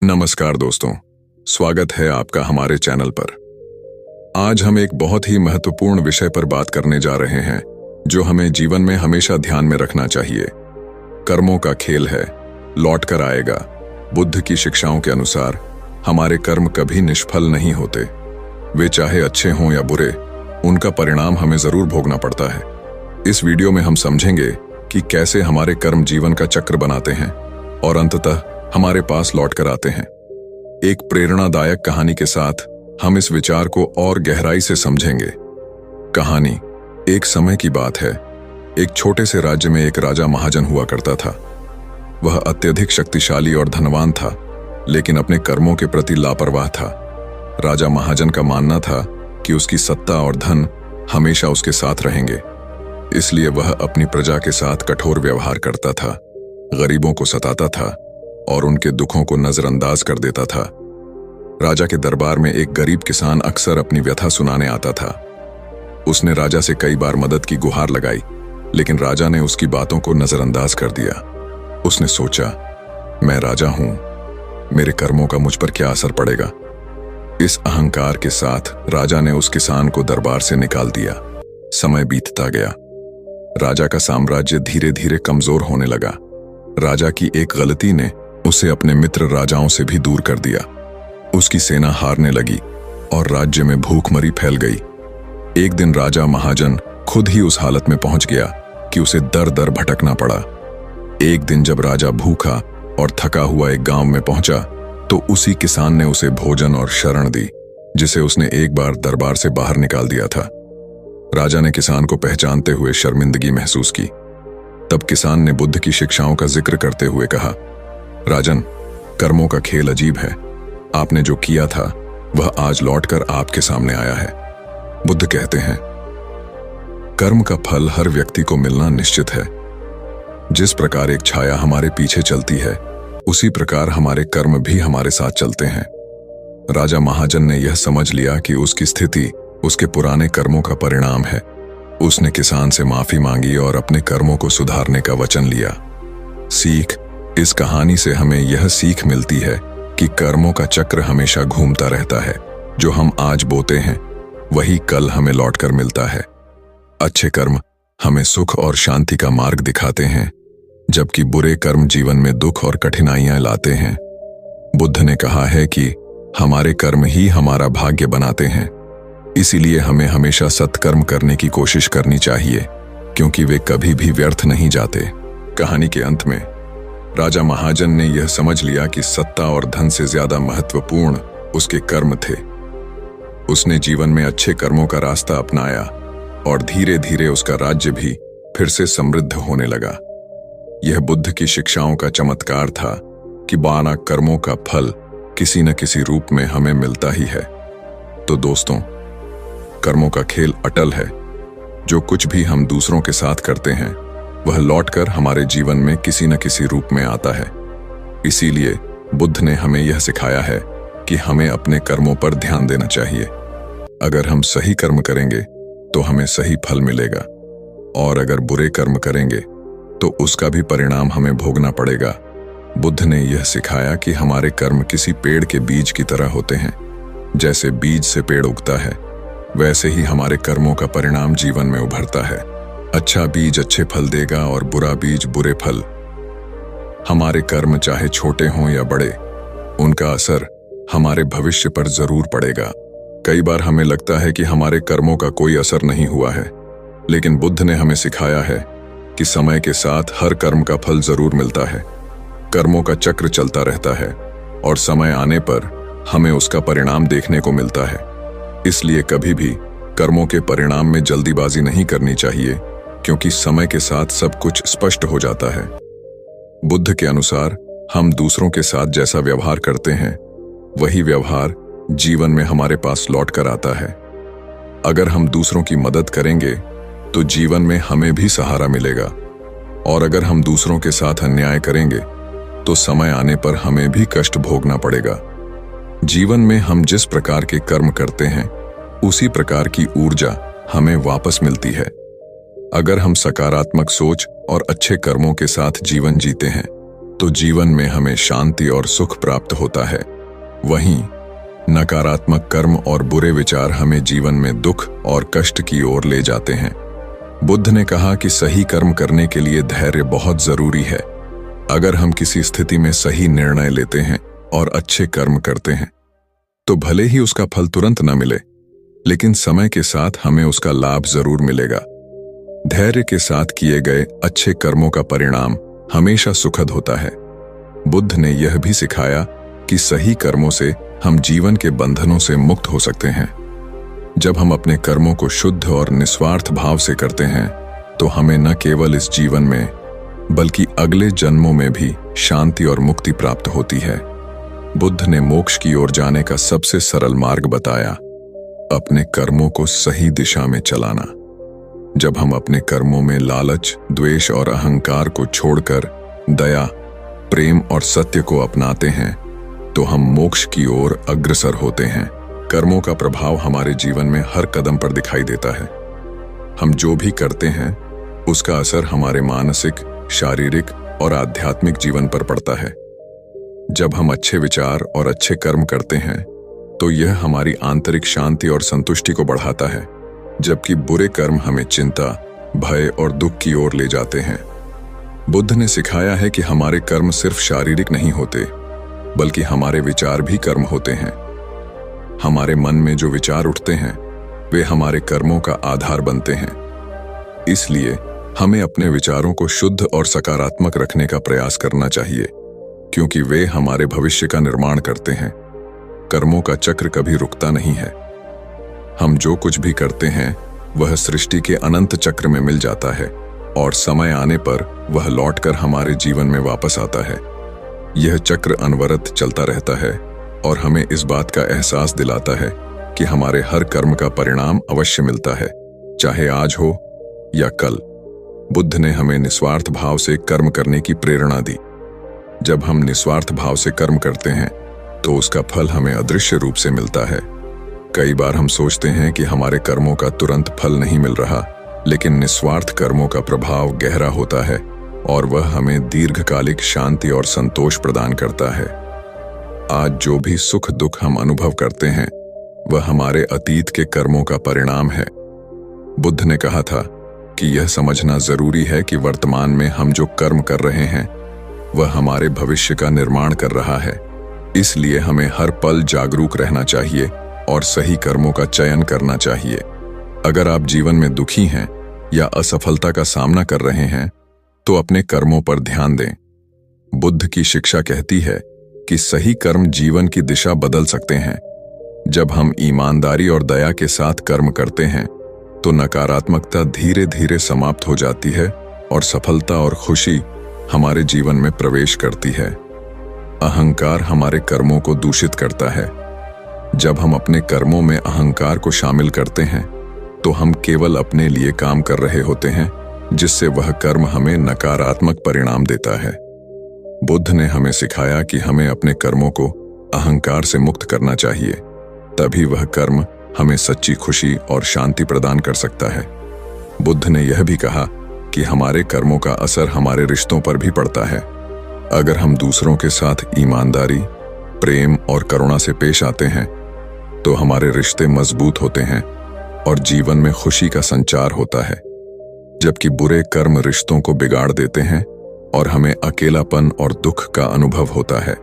नमस्कार दोस्तों, स्वागत है आपका हमारे चैनल पर। आज हम एक बहुत ही महत्वपूर्ण विषय पर बात करने जा रहे हैं जो हमें जीवन में हमेशा ध्यान में रखना चाहिए। कर्मों का खेल है, लौट कर आएगा। बुद्ध की शिक्षाओं के अनुसार हमारे कर्म कभी निष्फल नहीं होते। वे चाहे अच्छे हों या बुरे, उनका परिणाम हमें जरूर भोगना पड़ता है। इस वीडियो में हम समझेंगे कि कैसे हमारे कर्म जीवन का चक्र बनाते हैं और अंततः हमारे पास लौट कर आते हैं। एक प्रेरणादायक कहानी के साथ हम इस विचार को और गहराई से समझेंगे। कहानी एक समय की बात है। एक छोटे से राज्य में एक राजा महाजन हुआ करता था। वह अत्यधिक शक्तिशाली और धनवान था, लेकिन अपने कर्मों के प्रति लापरवाह था। राजा महाजन का मानना था कि उसकी सत्ता और धन हमेशा उसके साथ रहेंगे, इसलिए वह अपनी प्रजा के साथ कठोर व्यवहार करता था, गरीबों को सताता था और उनके दुखों को नजरअंदाज कर देता था। राजा के दरबार में एक गरीब किसान अक्सर अपनी व्यथा सुनाने आता था। उसने राजा से कई बार मदद की गुहार लगाई, लेकिन राजा ने उसकी बातों को नजरअंदाज कर दिया। उसने सोचा, मैं राजा हूं, मेरे कर्मों का मुझ पर क्या असर पड़ेगा। इस अहंकार के साथ राजा ने उस किसान को दरबार से निकाल दिया। समय बीतता गया। राजा का साम्राज्य धीरे धीरे कमजोर होने लगा। राजा की एक गलती ने उसे अपने मित्र राजाओं से भी दूर कर दिया। उसकी सेना हारने लगी और राज्य में भूखमरी फैल गई। एक दिन राजा महाजन खुद ही उस हालत में पहुंच गया कि उसे दर दर भटकना पड़ा। एक दिन जब राजा भूखा और थका हुआ एक गांव में पहुंचा, तो उसी किसान ने उसे भोजन और शरण दी, जिसे उसने एक बार दरबार से बाहर निकाल दिया था। राजा ने किसान को पहचानते हुए शर्मिंदगी महसूस की। तब किसान ने बुद्ध की शिक्षाओं का जिक्र करते हुए कहा, राजन, कर्मों का खेल अजीब है। आपने जो किया था वह आज लौटकर आपके सामने आया है। बुद्ध कहते हैं, कर्म का फल हर व्यक्ति को मिलना निश्चित है। जिस प्रकार एक छाया हमारे पीछे चलती है, उसी प्रकार हमारे कर्म भी हमारे साथ चलते हैं। राजा महाजन ने यह समझ लिया कि उसकी स्थिति उसके पुराने कर्मों का परिणाम है। उसने किसान से माफी मांगी और अपने कर्मों को सुधारने का वचन लिया। सीख, इस कहानी से हमें यह सीख मिलती है कि कर्मों का चक्र हमेशा घूमता रहता है। जो हम आज बोते हैं वही कल हमें लौटकर मिलता है। अच्छे कर्म हमें सुख और शांति का मार्ग दिखाते हैं, जबकि बुरे कर्म जीवन में दुख और कठिनाइयां लाते हैं। बुद्ध ने कहा है कि हमारे कर्म ही हमारा भाग्य बनाते हैं, इसीलिए हमें हमेशा सत्कर्म करने की कोशिश करनी चाहिए, क्योंकि वे कभी भी व्यर्थ नहीं जाते। कहानी के अंत में राजा महाजन ने यह समझ लिया कि सत्ता और धन से ज्यादा महत्वपूर्ण उसके कर्म थे। उसने जीवन में अच्छे कर्मों का रास्ता अपनाया और धीरे धीरे उसका राज्य भी फिर से समृद्ध होने लगा। यह बुद्ध की शिक्षाओं का चमत्कार था कि बाना कर्मों का फल किसी न किसी रूप में हमें मिलता ही है। तो दोस्तों, कर्मों का खेल अटल है। जो कुछ भी हम दूसरों के साथ करते हैं वह लौटकर हमारे जीवन में किसी न किसी रूप में आता है। इसीलिए बुद्ध ने हमें यह सिखाया है कि हमें अपने कर्मों पर ध्यान देना चाहिए। अगर हम सही कर्म करेंगे तो हमें सही फल मिलेगा, और अगर बुरे कर्म करेंगे तो उसका भी परिणाम हमें भोगना पड़ेगा। बुद्ध ने यह सिखाया कि हमारे कर्म किसी पेड़ के बीज की तरह होते हैं। जैसे बीज से पेड़ उगता है, वैसे ही हमारे कर्मों का परिणाम जीवन में उभरता है। अच्छा बीज अच्छे फल देगा और बुरा बीज बुरे फल। हमारे कर्म चाहे छोटे हों या बड़े, उनका असर हमारे भविष्य पर जरूर पड़ेगा। कई बार हमें लगता है कि हमारे कर्मों का कोई असर नहीं हुआ है, लेकिन बुद्ध ने हमें सिखाया है कि समय के साथ हर कर्म का फल जरूर मिलता है। कर्मों का चक्र चलता रहता है और समय आने पर हमें उसका परिणाम देखने को मिलता है। इसलिए कभी भी कर्मों के परिणाम में जल्दीबाजी नहीं करनी चाहिए, क्योंकि समय के साथ सब कुछ स्पष्ट हो जाता है। बुद्ध के अनुसार हम दूसरों के साथ जैसा व्यवहार करते हैं, वही व्यवहार जीवन में हमारे पास लौट कर आता है। अगर हम दूसरों की मदद करेंगे तो जीवन में हमें भी सहारा मिलेगा, और अगर हम दूसरों के साथ अन्याय करेंगे तो समय आने पर हमें भी कष्ट भोगना पड़ेगा। जीवन में हम जिस प्रकार के कर्म करते हैं, उसी प्रकार की ऊर्जा हमें वापस मिलती है। अगर हम सकारात्मक सोच और अच्छे कर्मों के साथ जीवन जीते हैं तो जीवन में हमें शांति और सुख प्राप्त होता है। वहीं नकारात्मक कर्म और बुरे विचार हमें जीवन में दुख और कष्ट की ओर ले जाते हैं। बुद्ध ने कहा कि सही कर्म करने के लिए धैर्य बहुत जरूरी है। अगर हम किसी स्थिति में सही निर्णय लेते हैं और अच्छे कर्म करते हैं तो भले ही उसका फल तुरंत न मिले, लेकिन समय के साथ हमें उसका लाभ जरूर मिलेगा। धैर्य के साथ किए गए अच्छे कर्मों का परिणाम हमेशा सुखद होता है। बुद्ध ने यह भी सिखाया कि सही कर्मों से हम जीवन के बंधनों से मुक्त हो सकते हैं। जब हम अपने कर्मों को शुद्ध और निस्वार्थ भाव से करते हैं तो हमें न केवल इस जीवन में बल्कि अगले जन्मों में भी शांति और मुक्ति प्राप्त होती है। बुद्ध ने मोक्ष की ओर जाने का सबसे सरल मार्ग बताया, अपने कर्मों को सही दिशा में चलाना। जब हम अपने कर्मों में लालच, द्वेष और अहंकार को छोड़कर दया, प्रेम और सत्य को अपनाते हैं तो हम मोक्ष की ओर अग्रसर होते हैं। कर्मों का प्रभाव हमारे जीवन में हर कदम पर दिखाई देता है। हम जो भी करते हैं उसका असर हमारे मानसिक, शारीरिक और आध्यात्मिक जीवन पर पड़ता है। जब हम अच्छे विचार और अच्छे कर्म करते हैं तो यह हमारी आंतरिक शांति और संतुष्टि को बढ़ाता है, जबकि बुरे कर्म हमें चिंता, भय और दुख की ओर ले जाते हैं। बुद्ध ने सिखाया है कि हमारे कर्म सिर्फ शारीरिक नहीं होते, बल्कि हमारे विचार भी कर्म होते हैं। हमारे मन में जो विचार उठते हैं वे हमारे कर्मों का आधार बनते हैं। इसलिए हमें अपने विचारों को शुद्ध और सकारात्मक रखने का प्रयास करना चाहिए, क्योंकि वे हमारे भविष्य का निर्माण करते हैं। कर्मों का चक्र कभी रुकता नहीं है। हम जो कुछ भी करते हैं वह सृष्टि के अनंत चक्र में मिल जाता है और समय आने पर वह लौटकर हमारे जीवन में वापस आता है। यह चक्र अनवरत चलता रहता है और हमें इस बात का एहसास दिलाता है कि हमारे हर कर्म का परिणाम अवश्य मिलता है, चाहे आज हो या कल। बुद्ध ने हमें निस्वार्थ भाव से कर्म करने की प्रेरणा दी। जब हम निस्वार्थ भाव से कर्म करते हैं तो उसका फल हमें अदृश्य रूप से मिलता है। कई बार हम सोचते हैं कि हमारे कर्मों का तुरंत फल नहीं मिल रहा, लेकिन निस्वार्थ कर्मों का प्रभाव गहरा होता है और वह हमें दीर्घकालिक शांति और संतोष प्रदान करता है। आज जो भी सुख दुख हम अनुभव करते हैं वह हमारे अतीत के कर्मों का परिणाम है। बुद्ध ने कहा था कि यह समझना जरूरी है कि वर्तमान में हम जो कर्म कर रहे हैं वह हमारे भविष्य का निर्माण कर रहा है। इसलिए हमें हर पल जागरूक रहना चाहिए और सही कर्मों का चयन करना चाहिए। अगर आप जीवन में दुखी हैं या असफलता का सामना कर रहे हैं तो अपने कर्मों पर ध्यान दें। बुद्ध की शिक्षा कहती है कि सही कर्म जीवन की दिशा बदल सकते हैं। जब हम ईमानदारी और दया के साथ कर्म करते हैं तो नकारात्मकता धीरे धीरे समाप्त हो जाती है और सफलता और खुशी हमारे जीवन में प्रवेश करती है। अहंकार हमारे कर्मों को दूषित करता है। जब हम अपने कर्मों में अहंकार को शामिल करते हैं तो हम केवल अपने लिए काम कर रहे होते हैं, जिससे वह कर्म हमें नकारात्मक परिणाम देता है। बुद्ध ने हमें सिखाया कि हमें अपने कर्मों को अहंकार से मुक्त करना चाहिए, तभी वह कर्म हमें सच्ची खुशी और शांति प्रदान कर सकता है। बुद्ध ने यह भी कहा कि हमारे कर्मों का असर हमारे रिश्तों पर भी पड़ता है। अगर हम दूसरों के साथ ईमानदारी, प्रेम और करुणा से पेश आते हैं तो हमारे रिश्ते मजबूत होते हैं और जीवन में खुशी का संचार होता है। जबकि बुरे कर्म रिश्तों को बिगाड़ देते हैं और हमें अकेलापन और दुख का अनुभव होता है।